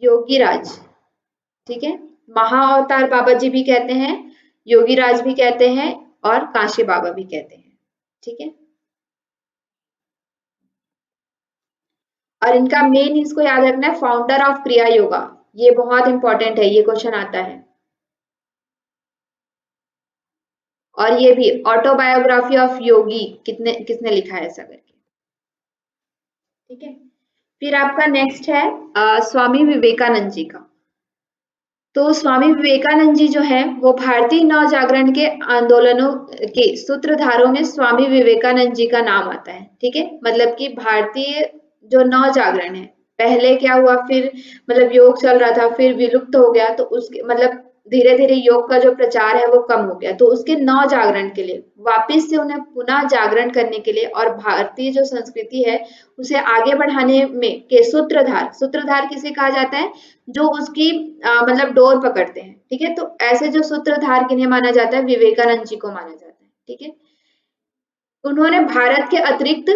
योगी राज। ठीक है, महाअवतार बाबा जी भी कहते हैं, योगी राज भी कहते हैं, और काशी बाबा भी कहते हैं। ठीक है, और इनका मेन इसको याद रखना है, फाउंडर ऑफ क्रिया योगा। ये बहुत इंपॉर्टेंट है, ये क्वेश्चन आता है। और ये भी ऑटोबायोग्राफी ऑफ योगी कितने किसने लिखा है ऐसा करके। ठीक है, फिर आपका नेक्स्ट है स्वामी विवेकानंद जी का। तो स्वामी विवेकानंद जी जो है वो भारतीय नव जागरण के आंदोलनों के सूत्रधारों में स्वामी विवेकानंद जी का नाम आता है। ठीक है, मतलब कि भारतीय जो नव जागरण है, पहले क्या हुआ, फिर मतलब योग चल रहा था, फिर विलुप्त हो गया, तो उसके मतलब धीरे धीरे योग का जो प्रचार है वो कम हो गया, तो उसके नव जागरण के लिए वापिस से उन्हें पुनः जागरण करने के लिए और भारतीय जो संस्कृति है उसे आगे बढ़ाने में के सूत्रधार किसे कहा जाता है, जो उसकी मतलब डोर पकड़ते हैं, ठीक है। तो ऐसे जो सूत्रधार किन्हें माना जाता है, विवेकानंद जी को माना जाता है, ठीक है। उन्होंने भारत के अतिरिक्त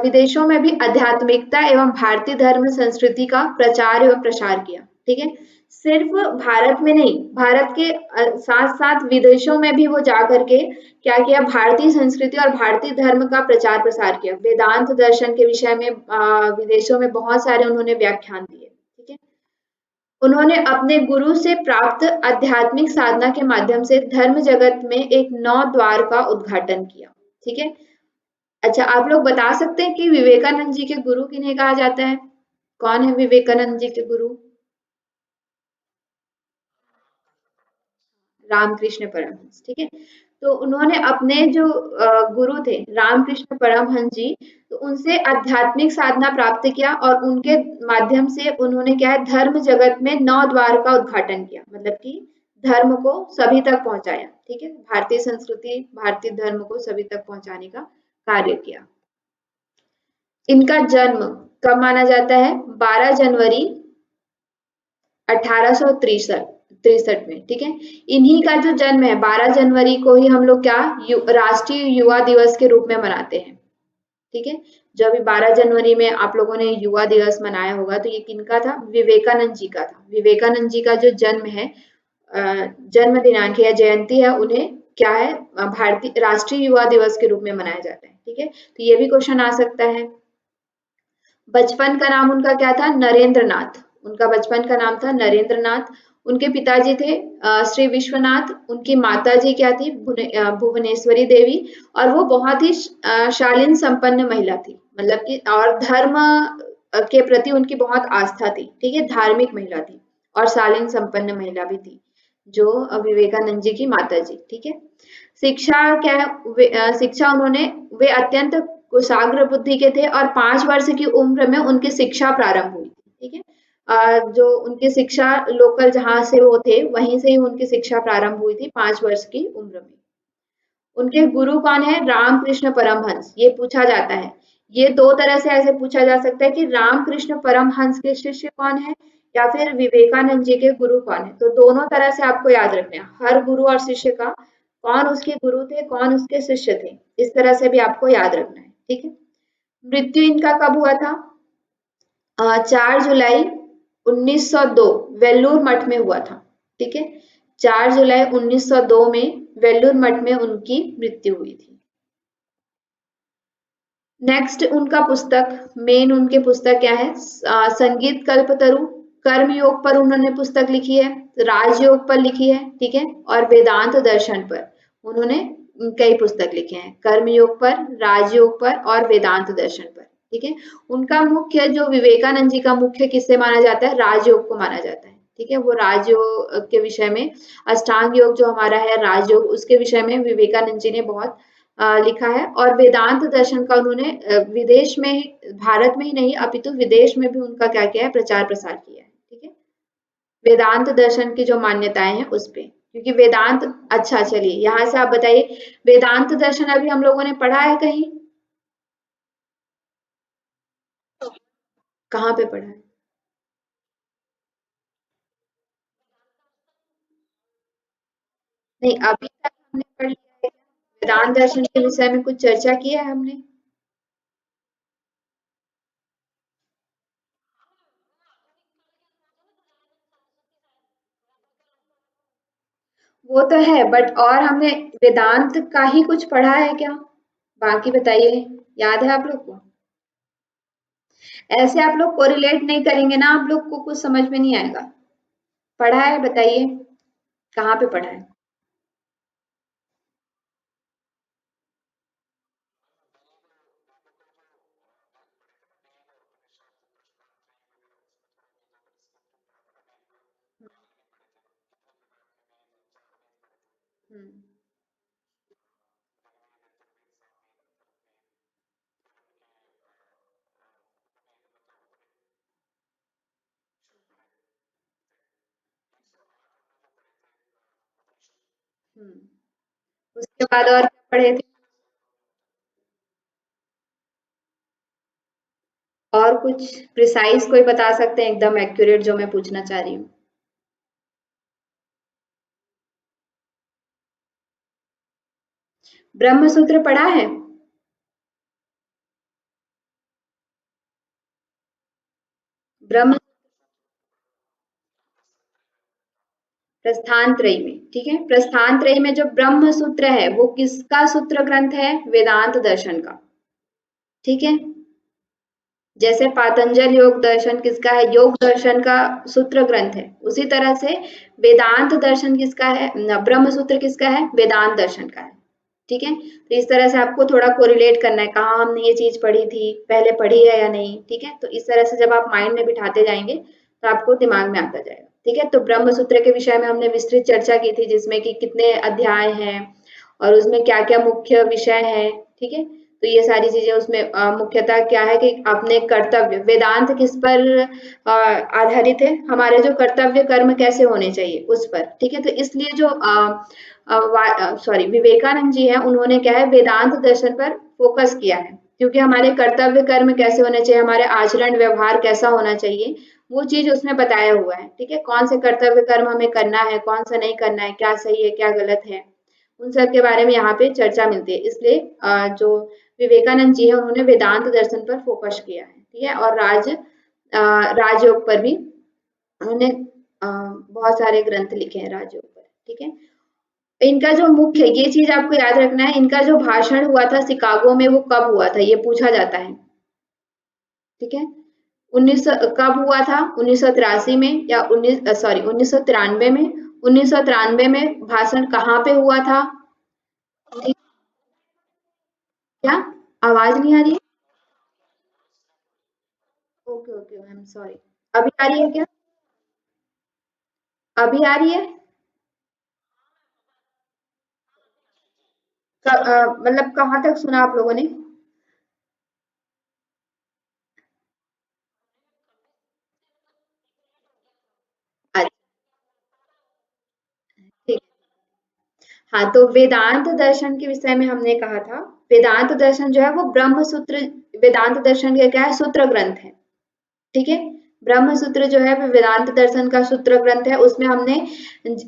विदेशों में भी आध्यात्मिकता एवं भारतीय धर्म संस्कृति का प्रचार एवं प्रसार किया, ठीक है। सिर्फ भारत में नहीं, भारत के साथ साथ विदेशों में भी वो जा करके क्या किया, भारतीय संस्कृति और भारतीय धर्म का प्रचार प्रसार किया। वेदांत दर्शन के विषय में विदेशों में बहुत सारे उन्होंने व्याख्यान दिए, ठीक है। उन्होंने अपने गुरु से प्राप्त आध्यात्मिक साधना के माध्यम से धर्म जगत में एक नौ द्वार का उद्घाटन किया, ठीक है। अच्छा, आप लोग बता सकते हैं कि विवेकानंद जी के गुरु किन्हें कहा जाता है? कौन है विवेकानंद जी के गुरु? रामकृष्ण परमहंस, ठीक है। तो उन्होंने अपने जो गुरु थे रामकृष्ण परमहंस जी, तो उनसे आध्यात्मिक साधना प्राप्त किया और उनके माध्यम से उन्होंने क्या है, धर्म जगत में नौ द्वार का उद्घाटन किया, मतलब कि धर्म को सभी तक पहुंचाया, ठीक है। भारतीय संस्कृति, भारतीय धर्म को सभी तक पहुंचाने का कार्य किया। इनका जन्म कब माना जाता है? 12 जनवरी 1863 में, ठीक है। इन्हीं का जो जन्म है 12 जनवरी को ही हम लोग क्या राष्ट्रीय युवा दिवस के रूप में मनाते हैं, ठीक है। जो अभी 12 जनवरी में आप लोगों ने युवा दिवस मनाया होगा, तो ये किनका था? विवेकानंद जी का था। विवेकानंद जी का जो जन्म है, जन्म दिनांक या जयंती है, उन्हें क्या है, भारतीय राष्ट्रीय युवा दिवस के रूप में मनाया जाता है, ठीक है। तो ये भी क्वेश्चन आ सकता है। बचपन का नाम उनका क्या था? नरेंद्र नाथ। उनका बचपन का नाम था नरेंद्र नाथ। उनके पिताजी थे श्री विश्वनाथ। उनकी माता जी क्या थी? भुवनेश्वरी देवी। और वो बहुत ही शालीन संपन्न महिला थी, मतलब कि और धर्म के प्रति उनकी बहुत आस्था थी, ठीक है। धार्मिक महिला थी और शालीन संपन्न महिला भी थी, जो विवेकानंद जी की माता जी, ठीक है। शिक्षा क्या है? शिक्षा उन्होंने, वे अत्यंत कुशाग्र बुद्धि के थे और 5 वर्ष की उम्र में उनकी शिक्षा प्रारंभ हुई थी, ठीक है। जो उनकी शिक्षा लोकल जहाँ से वो थे वहीं से ही उनकी शिक्षा प्रारंभ हुई थी 5 वर्ष की उम्र में। उनके गुरु कौन है? रामकृष्ण परमहंस। ये पूछा जाता है, ये दो तरह से ऐसे पूछा जा सकता है कि रामकृष्ण परमहंस के शिष्य कौन है या फिर विवेकानंद जी के गुरु कौन है। तो दोनों तरह से आपको याद रखना है, हर गुरु और शिष्य का, कौन उसके गुरु थे, कौन उसके शिष्य थे, इस तरह से भी आपको याद रखना है, ठीक है। मृत्यु इनका कब हुआ था? 4 जुलाई 1902 वेल्लूर मठ में हुआ था, ठीक है। 4 जुलाई 1902 में वेल्लूर मठ में उनकी मृत्यु हुई थी। नेक्स्ट उनका पुस्तक, मेन उनके पुस्तक क्या है? संगीत कल्पतरु, कर्म योग पर उन्होंने पुस्तक लिखी है, राजयोग पर लिखी है, ठीक है। और वेदांत दर्शन पर उन्होंने कई पुस्तक लिखे हैं, कर्म योग पर, राजयोग पर और वेदांत दर्शन पर, ठीक है। उनका मुख्य, जो विवेकानंद जी का मुख्य किससे माना जाता है? राजयोग को माना जाता है, ठीक है। वो राजयोग के विषय में, अष्टांग योग जो हमारा है राजयोग, उसके विषय में विवेकानंद जी ने बहुत लिखा है। और वेदांत दर्शन का उन्होंने विदेश में, भारत में ही नहीं अपितु विदेश में भी उनका क्या किया है? प्रचार प्रसार किया है, ठीक है। वेदांत दर्शन की जो मान्यताएं हैं उस पे, क्योंकि वेदांत, अच्छा चलिए यहाँ से आप बताइए, वेदांत दर्शन अभी हम लोगों ने पढ़ा है कहीं? कहाँ पे पढ़ा है? नहीं, अभी तक हमने पढ़ लिया है क्या? वेदांत दर्शन के विषय में कुछ चर्चा की है हमने? वो तो है, बट और हमने वेदांत का ही कुछ पढ़ा है क्या? बाकी बताइए, याद है आप लोग को? ऐसे आप लोग कोरिलेट नहीं करेंगे ना, आप लोग को कुछ समझ में नहीं आएगा। पढ़ा है, बताइए कहाँ पे पढ़ा है? हम्म। उसके बाद और क्या पढ़े थे? और कुछ प्रिसाइज कोई बता सकते हैं एकदम एक्यूरेट जो मैं पूछना चाह रही हूँ? ब्रह्म सूत्र पढ़ा है? ब्रह्म प्रस्थान त्रयी में, ठीक है। प्रस्थान त्रयी में जो ब्रह्म सूत्र है वो किसका सूत्र ग्रंथ है? वेदांत दर्शन का, ठीक है। जैसे पातंजल योग दर्शन किसका है? योग दर्शन का सूत्र ग्रंथ है। उसी तरह से वेदांत दर्शन किसका है? ब्रह्म सूत्र किसका है? वेदांत दर्शन का है, ठीक है। तो इस तरह से आपको थोड़ा कोरिलेट करना है, कहाँ हमने ये चीज पढ़ी थी, पहले पढ़ी है या नहीं, ठीक है। तो इस तरह से जब आप माइंड में बिठाते जाएंगे तो आपको दिमाग में आता जाएगा, ठीक है। तो ब्रह्म सूत्र के विषय में हमने विस्तृत चर्चा की थी, जिसमें कि कितने अध्याय हैं और उसमें क्या क्या मुख्य विषय है, ठीक है। तो ये सारी चीजें उसमें मुख्यतः क्या है कि अपने कर्तव्य, वेदांत किस पर आधारित है? हमारे जो कर्तव्य कर्म कैसे होने चाहिए उस पर, ठीक है। तो इसलिए जो सॉरी विवेकानंद जी हैं, उन्होंने क्या है, वेदांत दर्शन पर फोकस किया है, क्योंकि हमारे कर्तव्य कर्म कैसे होने चाहिए, हमारे आचरण व्यवहार कैसा होना चाहिए, वो चीज उसमें बताया हुआ है, ठीक है। कौन से कर्तव्य कर्म हमें करना है, कौन सा नहीं करना है, क्या सही है क्या गलत है, उन सब के बारे में यहाँ पे चर्चा मिलती है। इसलिए जो विवेकानंद जी है, उन्होंने वेदांत दर्शन पर फोकस किया है, ठीक है। और राजयोग पर भी उन्होंने बहुत सारे ग्रंथ लिखे हैं राजयोग पर, ठीक है। इनका जो मुख्य, ये चीज आपको याद रखना है, इनका जो भाषण हुआ था शिकागो में वो कब हुआ था, ये पूछा जाता है, ठीक है। 1900 कब हुआ था? 1983 में या 1993 में? 1993 में भाषण कहाँ पे हुआ था? क्या? आवाज नहीं आ रही है? Okay okay, I am sorry. अभी आ रही है क्या? अभी आ रही है? मतलब कहाँ तक सुना आप लोगों ने? अच्छा, ठीक। हाँ, तो वेदांत दर्शन के विषय में हमने कहा था, वेदांत दर्शन जो है वो ब्रह्म सूत्र, वेदांत दर्शन का क्या है? सूत्र ग्रंथ है, ठीक है। ब्रह्म सूत्र जो है वो वेदांत दर्शन का सूत्र ग्रंथ है। उसमें हमने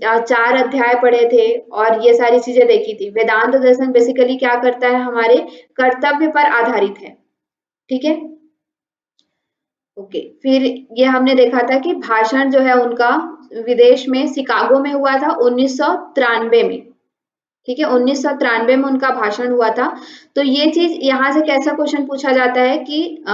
4 अध्याय पढ़े थे और ये सारी चीजें देखी थी। वेदांत दर्शन बेसिकली क्या करता है? हमारे कर्तव्य पर आधारित है, ठीक है। ओके, फिर ये हमने देखा था कि भाषण जो है उनका विदेश में शिकागो में हुआ था 1993 में, ठीक है। 1993 में उनका भाषण हुआ था। तो ये चीज यहाँ से कैसा क्वेश्चन पूछा जाता है कि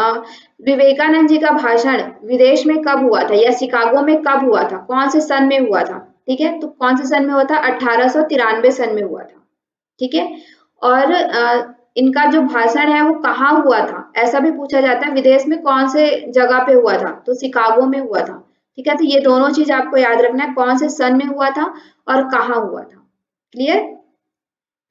विवेकानंद जी का भाषण विदेश में कब हुआ था या शिकागो में कब हुआ था, कौन से सन में हुआ था, ठीक है। तो कौन से सन में हुआ था? 1893 सन में हुआ था, ठीक है। और इनका जो भाषण है वो कहाँ हुआ था, ऐसा भी पूछा जाता है, विदेश में कौन से जगह पे हुआ था, तो शिकागो में हुआ था, ठीक है। तो ये दोनों चीज आपको याद रखना है, कौन से सन में हुआ था और कहाँ हुआ था, क्लियर।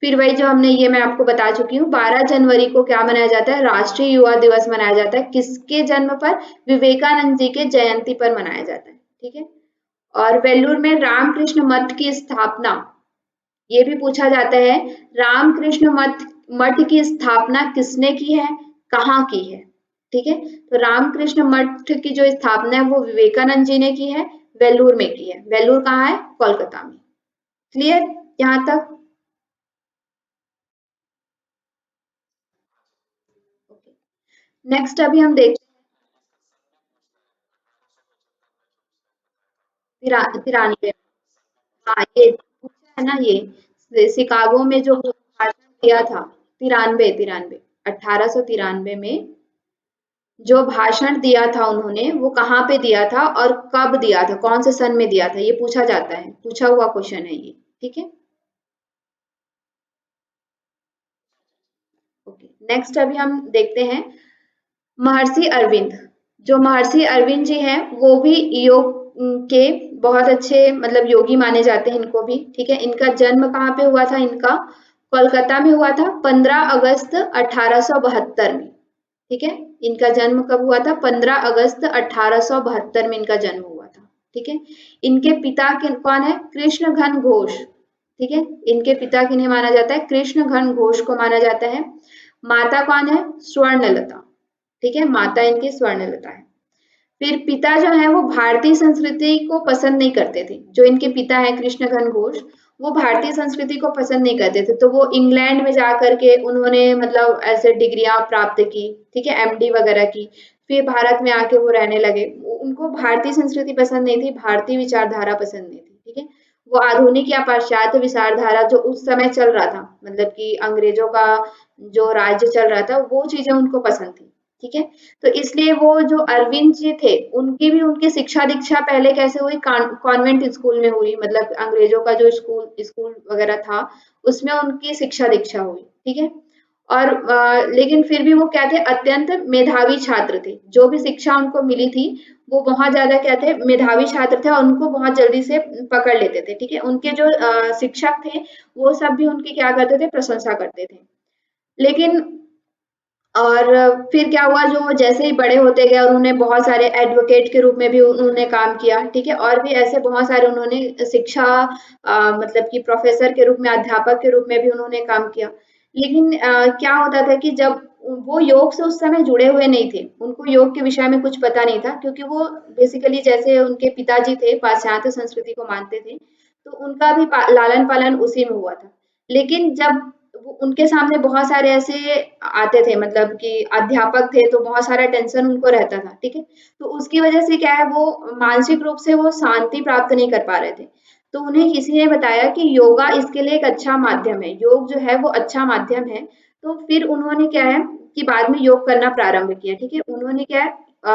फिर वही जो हमने, ये मैं आपको बता चुकी हूँ, 12 जनवरी को क्या मनाया जाता है? राष्ट्रीय युवा दिवस मनाया जाता है। किसके जन्म पर? विवेकानंद जी के जयंती पर मनाया जाता है, ठीक है। और वेल्लूर में रामकृष्ण मठ की स्थापना, ये भी पूछा जाता है, रामकृष्ण मठ मठ की स्थापना किसने की है, कहाँ की है, ठीक है। तो रामकृष्ण मठ की जो स्थापना है वो विवेकानंद जी ने की है, वेल्लूर में की है। वेल्लूर कहाँ है? कोलकाता में, क्लियर यहाँ तक? नेक्स्ट अभी हम देखते हैं 93। हाँ, ये पूछा है ना, ये शिकागो में जो भाषण दिया था, 93, 1893 में जो भाषण दिया था उन्होंने, वो कहाँ पे दिया था और कब दिया था, कौन से सन में दिया था, ये पूछा जाता है, पूछा हुआ क्वेश्चन है ये, ठीक है। ओके, नेक्स्ट अभी हम देखते हैं महर्षि अरविंद। जो महर्षि अरविंद जी हैं वो भी योग के बहुत अच्छे मतलब योगी माने जाते हैं इनको भी, ठीक है। इनका जन्म कहाँ पे हुआ था? इनका कोलकाता में हुआ था 15 अगस्त 1872 में, ठीक है। इनका जन्म कब हुआ था? 15 अगस्त 1872 में इनका जन्म हुआ था, ठीक है। इनके पिता कौन है? कृष्ण घन घोष, ठीक है। इनके पिता किन्हें माना जाता है? कृष्ण घन घोष को माना जाता है। माता कौन है? स्वर्णलता। ठीक है, माता इनकी स्वर्णलता है। फिर पिता जो है वो भारतीय संस्कृति को पसंद नहीं करते थे। जो इनके पिता हैं कृष्ण घन घोष, वो भारतीय संस्कृति को पसंद नहीं करते थे, तो वो इंग्लैंड में जा करके उन्होंने मतलब ऐसे डिग्रियां प्राप्त की, ठीक है, एमडी वगैरह की। फिर भारत में आके वो रहने लगे। उनको भारतीय संस्कृति पसंद नहीं थी, भारतीय विचारधारा पसंद नहीं थी, ठीक है। वो आधुनिक या पाश्चात्य विचारधारा जो उस समय चल रहा था, मतलब कि अंग्रेजों का जो राज्य चल रहा था, वो चीजें उनको पसंद थी, ठीक है। तो इसलिए वो जो अरविंद जी थे, उनकी भी उनकी शिक्षा दीक्षा पहले कैसे हुई? कॉन्वेंट स्कूल में हुई, मतलब अंग्रेजों का जो स्कूल स्कूल वगैरह था, उसमें उनकी शिक्षा दीक्षा हुई, ठीक है। और लेकिन फिर भी वो क्या थे? अत्यंत मेधावी छात्र थे। जो भी शिक्षा उनको मिली थी, वो बहुत ज्यादा क्या थे? मेधावी छात्र थे, और उनको बहुत जल्दी से पकड़ लेते थे, ठीक है। उनके जो शिक्षक थे, वो सब भी उनकी क्या करते थे? प्रशंसा करते थे। लेकिन और फिर क्या हुआ? जो जैसे ही बड़े होते गए और उन्होंने बहुत सारे एडवोकेट के रूप में भी उन्होंने काम किया, ठीक है, और भी ऐसे बहुत सारे उन्होंने शिक्षा मतलब कि प्रोफेसर के रूप में, अध्यापक के रूप में भी उन्होंने काम किया। लेकिन क्या होता था कि जब वो योग से उस समय जुड़े हुए नहीं थे, उनको योग के विषय में कुछ पता नहीं था, क्योंकि वो बेसिकली जैसे उनके पिताजी थे पाश्चात्य संस्कृति को मानते थे, तो उनका भी लालन पालन उसी में हुआ था। लेकिन जब उनके सामने बहुत सारे ऐसे आते थे, मतलब कि अध्यापक थे, तो बहुत सारा टेंशन उनको रहता था, ठीक है। तो उसकी वजह से क्या है, वो मानसिक रूप से वो शांति प्राप्त नहीं कर पा रहे थे। तो उन्हें किसी ने बताया कि योगा इसके लिए एक अच्छा माध्यम है, योग जो है वो अच्छा माध्यम है। तो फिर उन्होंने क्या है कि बाद में योग करना प्रारंभ किया, ठीक है। उन्होंने क्या है,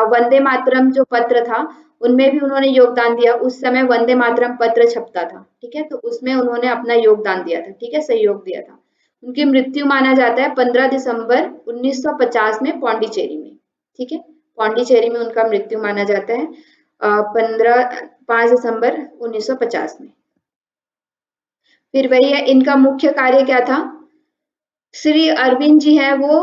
वंदे मातरम जो पत्र था, उनमें भी उन्होंने योगदान दिया। उस समय वंदे मातरम पत्र छपता था, ठीक है, तो उसमें उन्होंने अपना योगदान दिया था, ठीक है, सहयोग दिया था। उनकी मृत्यु माना जाता है 15 दिसंबर 1950 में पौंडीचेरी में, ठीक है। पौंडीचेरी में उनका मृत्यु माना जाता है 5 दिसंबर 1950 में। फिर वही है, इनका मुख्य कार्य क्या था? श्री अरविंद जी हैं वो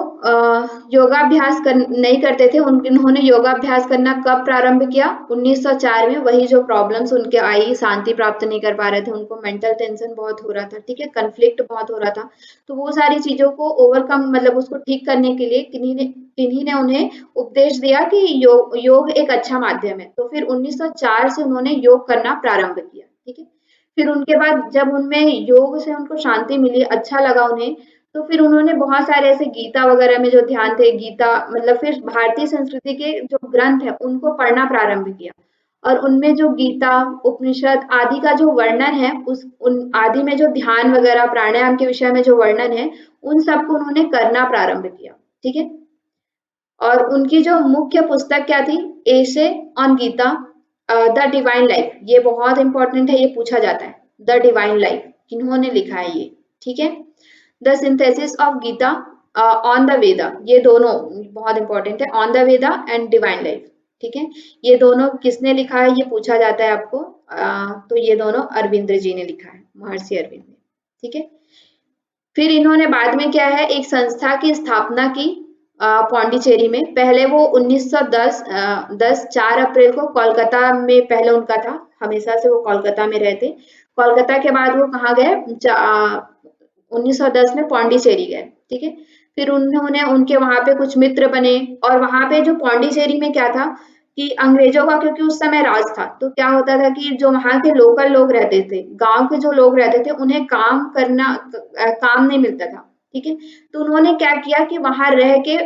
योगाभ्यास नहीं करते थे। उन्होंने योगाभ्यास करना कब प्रारंभ किया? 1904 में। वही जो प्रॉब्लम्स उनके आई, शांति प्राप्त नहीं कर पा रहे थे, उनको मेंटल टेंशन बहुत हो रहा था, ठीक है, कन्फ्लिक्ट बहुत हो रहा था। तो वो सारी चीजों को ओवरकम, मतलब उसको ठीक करने के लिए किन्हीं ने उन्हें उपदेश दिया कि योग एक अच्छा माध्यम है। तो फिर 1904 से उन्होंने योग करना प्रारंभ किया, ठीक है। फिर उनके बाद जब उनमें योग से उनको शांति मिली, अच्छा लगा उन्हें, तो फिर उन्होंने बहुत सारे ऐसे गीता वगैरह में जो ध्यान थे, गीता मतलब फिर भारतीय संस्कृति के जो ग्रंथ है उनको पढ़ना प्रारंभ किया। और उनमें जो गीता, उपनिषद आदि का जो वर्णन है, उस उन आदि में जो ध्यान वगैरह प्राणायाम के विषय में जो वर्णन है, उन सबको उन्होंने करना प्रारंभ किया, ठीक है। और उनकी जो मुख्य पुस्तक क्या थी? Essay on Gita, the divine life. ये बहुत इंपॉर्टेंट है, ये पूछा जाता है। द डिवाइन लाइफ किन्होंने लिखा है ये, ठीक है। The synthesis of Gita on the Veda, ये दोनों बहुत इंपॉर्टेंट है। On the Veda and divine life, ठीक है। ये दोनों किसने लिखा है, ये पूछा जाता है आपको। तो ये दोनों अरविंद जी ने लिखा है, महर्षि अरविंद ने, ठीक है। फिर इन्होंने बाद में क्या है, एक संस्था की स्थापना की पौंडीचेरी में। पहले वो 1910 4 अप्रैल को कोलकाता में पहले उनका था, हमेशा से वो कोलकाता में रहते। कोलकाता के बाद वो कहाँ गए? 1910 में पौंडीचेरी गए, ठीक है। फिर उन्होंने उनके वहां पे कुछ मित्र बने। और वहां पे जो पौंडीचेरी में क्या था कि अंग्रेजों का क्योंकि उस समय राज था, तो क्या होता था कि जो वहां के लोकल लोग रहते थे, गांव के जो लोग रहते थे, उन्हें काम नहीं मिलता था, ठीक है। तो उन्होंने क्या किया कि वहां रह के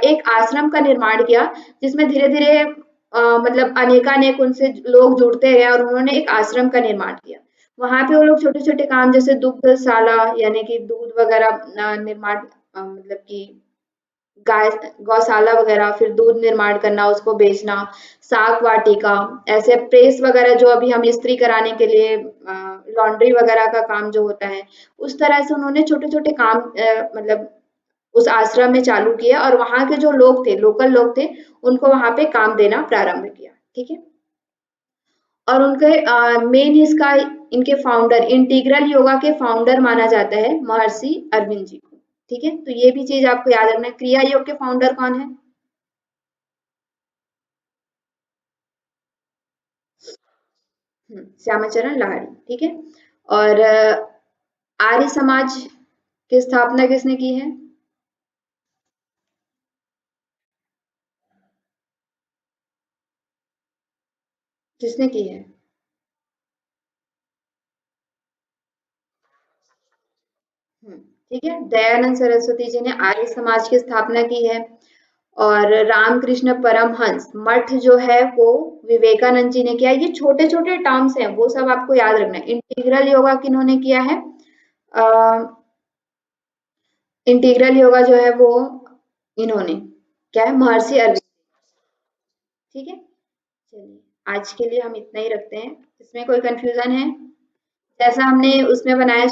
एक आश्रम का निर्माण किया, जिसमें धीरे धीरे मतलब अनेकानेक उनसे लोग जुड़ते गए, और उन्होंने एक आश्रम का निर्माण किया। वहां पे वो लोग छोटे छोटे काम, जैसे दुग्धशाला यानी कि दूध वगैरह निर्माण, मतलब कि गाय गौशाला वगैरह, फिर दूध निर्माण करना, उसको बेचना, साग वाटिका, ऐसे प्रेस वगैरह जो अभी हम इस्त्री कराने के लिए लॉन्ड्री वगैरह का काम जो होता है, उस तरह से उन्होंने छोटे छोटे काम मतलब उस आश्रम में चालू किया। और वहां के जो लोग थे, लोकल लोग थे, उनको वहां पे काम देना प्रारंभ किया, ठीक है। और उनके मेन इसका इनके फाउंडर, इंटीग्रल योगा के फाउंडर माना जाता है महर्षि अरविंद जी को, ठीक है। तो ये भी चीज आपको याद रखना है। क्रिया योग के फाउंडर कौन है? श्यामाचरण लाहिड़ी, ठीक है। और आर्य समाज की स्थापना किसने की है? किसने की है? ठीक है, दयानंद सरस्वती जी ने आर्य समाज की स्थापना की है। और रामकृष्ण परमहंस मठ जो है वो विवेकानंद जी ने किया है। ये छोटे छोटे टर्म्स हैं, वो सब आपको याद रखना है। इंटीग्रल योगा किन्होंने किया है? इंटीग्रल योगा जो है वो इन्होंने क्या है, महर्षि अरविंद। ठीक है, चलिए आज के लिए हम इतना ही रखते हैं। इसमें कोई कंफ्यूजन है? जैसा हमने उसमें बनाया